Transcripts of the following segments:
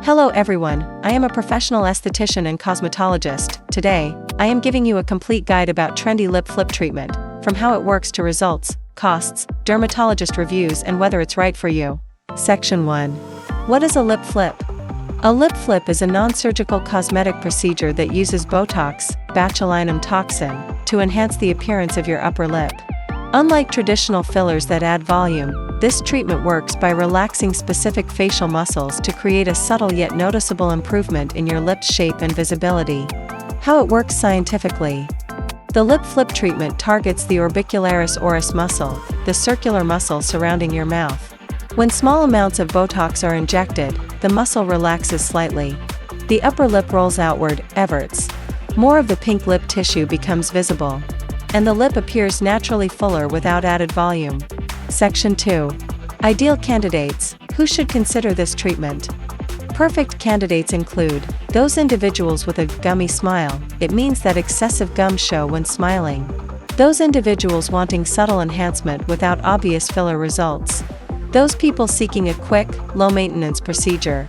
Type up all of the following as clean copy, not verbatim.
Hello everyone, I am a professional esthetician and cosmetologist. Today, I am giving you a complete guide about trendy lip flip treatment, from how it works to results, costs, dermatologist reviews and whether it's right for you. Section 1. What is a lip flip? A lip flip is a non-surgical cosmetic procedure that uses Botox, botulinum toxin, to enhance the appearance of your upper lip. Unlike traditional fillers that add volume, this treatment works by relaxing specific facial muscles to create a subtle yet noticeable improvement in your lip's shape and visibility. How it works scientifically. The lip flip treatment targets the orbicularis oris muscle, the circular muscle surrounding your mouth. When small amounts of Botox are injected, the muscle relaxes slightly. The upper lip rolls outward, everts. More of the pink lip tissue becomes visible. And the lip appears naturally fuller without added volume. Section 2. Ideal candidates. Who should consider this treatment? Perfect candidates include those individuals with a gummy smile. It means that excessive gums show when smiling. Those individuals wanting subtle enhancement without obvious filler results. Those people seeking a quick, low-maintenance procedure.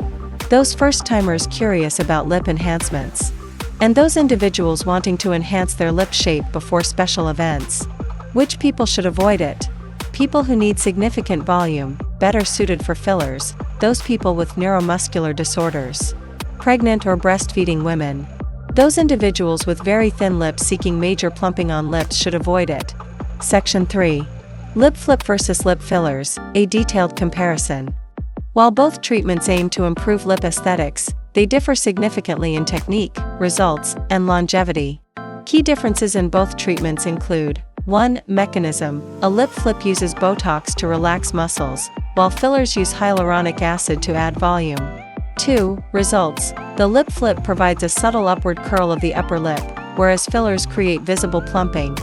Those first-timers curious about lip enhancements. And those individuals wanting to enhance their lip shape before special events. Which people should avoid it? People who need significant volume, better suited for fillers, those people with neuromuscular disorders. Pregnant or breastfeeding women. Those individuals with very thin lips seeking major plumping on lips should avoid it. Section 3. Lip flip versus lip fillers, a detailed comparison. While both treatments aim to improve lip aesthetics, they differ significantly in technique, results, and longevity. Key differences in both treatments include 1. Mechanism. A lip flip uses Botox to relax muscles, while fillers use hyaluronic acid to add volume. 2. Results. The lip flip provides a subtle upward curl of the upper lip, whereas fillers create visible plumping.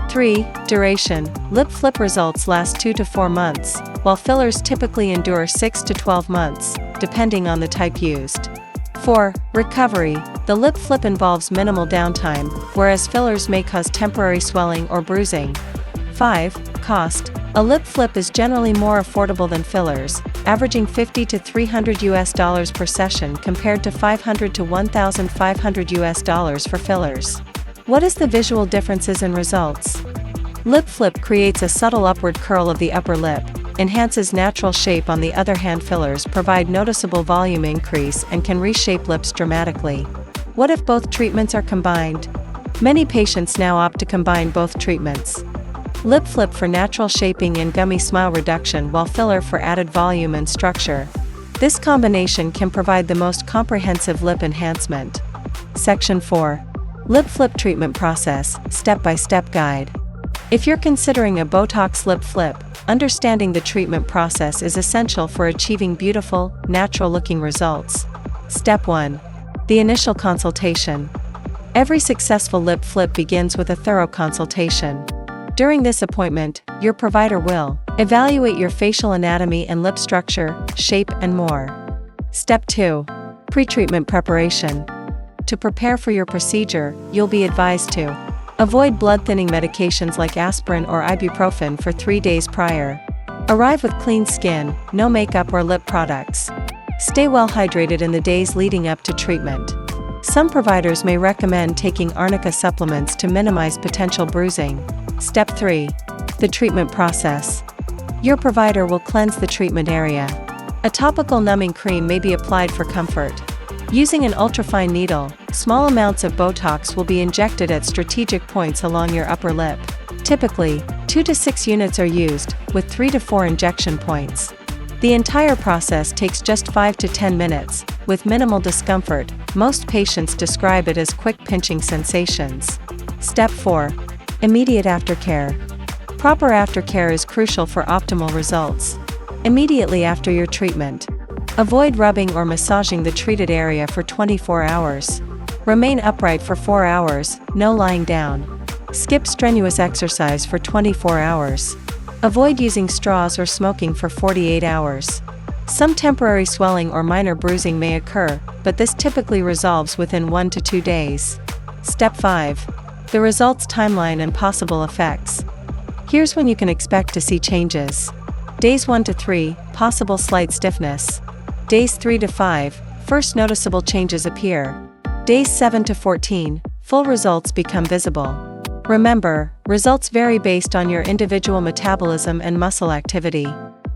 3. Duration. Lip flip results last 2 to 4 months, while fillers typically endure 6 to 12 months, depending on the type used. 4. Recovery. The lip flip involves minimal downtime, whereas fillers may cause temporary swelling or bruising. 5. Cost. A lip flip is generally more affordable than fillers, averaging $50 to $300 per session compared to $500 to $1,500 for fillers. What is the visual differences in results? Lip flip creates a subtle upward curl of the upper lip, enhances natural shape. On the other hand, fillers provide noticeable volume increase and can reshape lips dramatically. What if both treatments are combined? Many patients now opt to combine both treatments. Lip flip for natural shaping and gummy smile reduction, while filler for added volume and structure. This combination can provide the most comprehensive lip enhancement. Section 4. Lip flip treatment process, step-by-step guide. If you're considering a Botox lip flip, understanding the treatment process is essential for achieving beautiful, natural-looking results. Step 1. The initial consultation. Every successful lip flip begins with a thorough consultation. During this appointment, your provider will evaluate your facial anatomy and lip structure, shape, and more. Step 2. Pre-treatment preparation. To prepare for your procedure, you'll be advised to avoid blood-thinning medications like aspirin or ibuprofen for 3 days prior. Arrive with clean skin, no makeup or lip products. Stay well hydrated in the days leading up to treatment. Some providers may recommend taking arnica supplements to minimize potential bruising. Step 3. The treatment process. Your provider will cleanse the treatment area. A topical numbing cream may be applied for comfort. Using an ultrafine needle, small amounts of Botox will be injected at strategic points along your upper lip. Typically, 2 to 6 units are used, with 3 to 4 injection points. The entire process takes just 5 to 10 minutes, with minimal discomfort. Most patients describe it as quick pinching sensations. Step 4. Immediate aftercare. Proper aftercare is crucial for optimal results. Immediately after your treatment, avoid rubbing or massaging the treated area for 24 hours. Remain upright for 4 hours, no lying down. Skip strenuous exercise for 24 hours. Avoid using straws or smoking for 48 hours. Some temporary swelling or minor bruising may occur, but this typically resolves within 1 to 2 days. Step 5. The results timeline and possible effects. Here's when you can expect to see changes. Days 1 to 3, possible slight stiffness. Days 3 to 5, first noticeable changes appear. Days 7 to 14, full results become visible. Remember, results vary based on your individual metabolism and muscle activity.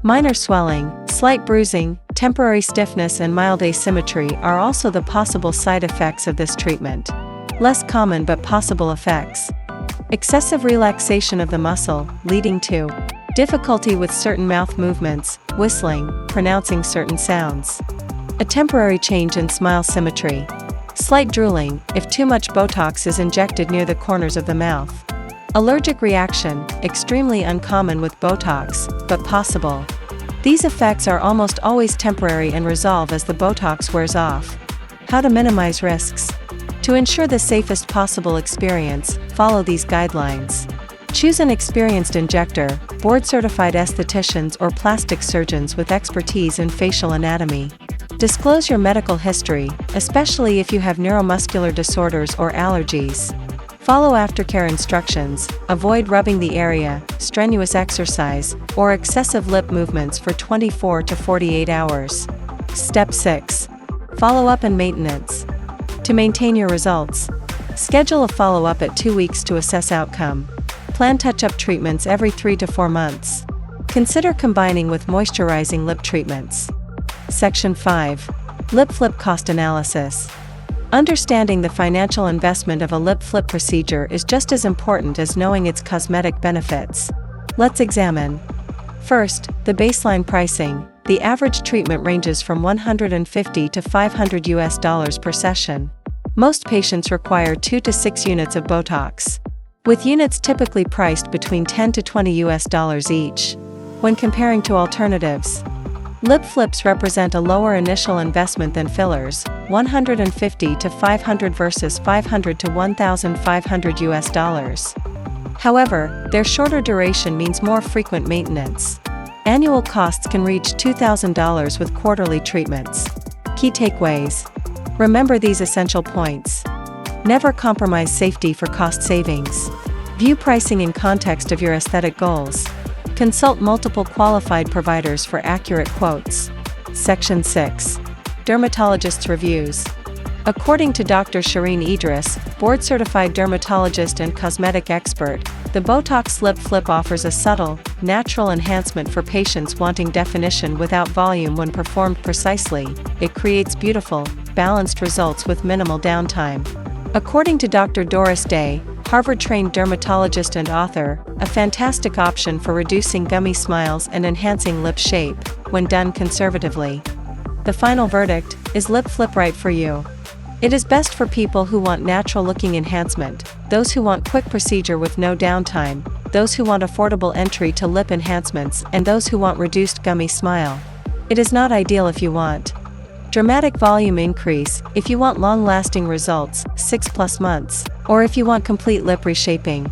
Minor swelling, slight bruising, temporary stiffness and mild asymmetry are also the possible side effects of this treatment. Less common but possible effects. Excessive relaxation of the muscle, leading to difficulty with certain mouth movements, whistling, pronouncing certain sounds. A temporary change in smile symmetry. Slight drooling, if too much Botox is injected near the corners of the mouth. Allergic reaction, extremely uncommon with Botox, but possible. These effects are almost always temporary and resolve as the Botox wears off. How to minimize risks. To ensure the safest possible experience, follow these guidelines. Choose an experienced injector, board-certified estheticians or plastic surgeons with expertise in facial anatomy. Disclose your medical history, especially if you have neuromuscular disorders or allergies. Follow aftercare instructions, avoid rubbing the area, strenuous exercise, or excessive lip movements for 24 to 48 hours. Step 6. Follow-up and maintenance. To maintain your results, schedule a follow-up at 2 weeks to assess outcome. Plan touch-up treatments every 3 to 4 months. Consider combining with moisturizing lip treatments. Section 5. Lip flip cost analysis. Understanding the financial investment of a lip flip procedure is just as important as knowing its cosmetic benefits. Let's examine. First, the baseline pricing. The average treatment ranges from $150 to $500 per session. Most patients require 2 to 6 units of Botox, with units typically priced between $10 to $20 each. When comparing to alternatives, lip flips represent a lower initial investment than fillers, $150 to $500 versus $500 to $1,500. However, their shorter duration means more frequent maintenance. Annual costs can reach $2,000 with quarterly treatments. Key takeaways. Remember these essential points. Never compromise safety for cost savings. View pricing in context of your aesthetic goals. Consult multiple qualified providers for accurate quotes. Section 6. Dermatologists' reviews. According to Dr. Shireen Idris, board-certified dermatologist and cosmetic expert, the Botox lip flip offers a subtle, natural enhancement for patients wanting definition without volume. When performed precisely, it creates beautiful, balanced results with minimal downtime. According to Dr. Doris Day, Harvard-trained dermatologist and author, a fantastic option for reducing gummy smiles and enhancing lip shape, when done conservatively. The final verdict, is lip flip right for you? It is best for people who want natural-looking enhancement, those who want quick procedure with no downtime, those who want affordable entry to lip enhancements, and those who want reduced gummy smile. It is not ideal if you want dramatic volume increase, if you want long-lasting results, 6+ months, or if you want complete lip reshaping.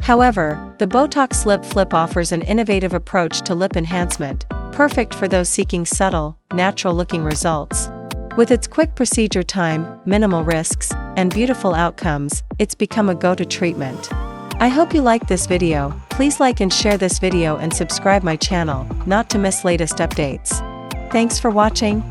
However, the Botox lip flip offers an innovative approach to lip enhancement, perfect for those seeking subtle, natural-looking results. With its quick procedure time, minimal risks, and beautiful outcomes, it's become a go-to treatment. I hope you liked this video. Please like and share this video and subscribe my channel, not to miss latest updates. Thanks for watching.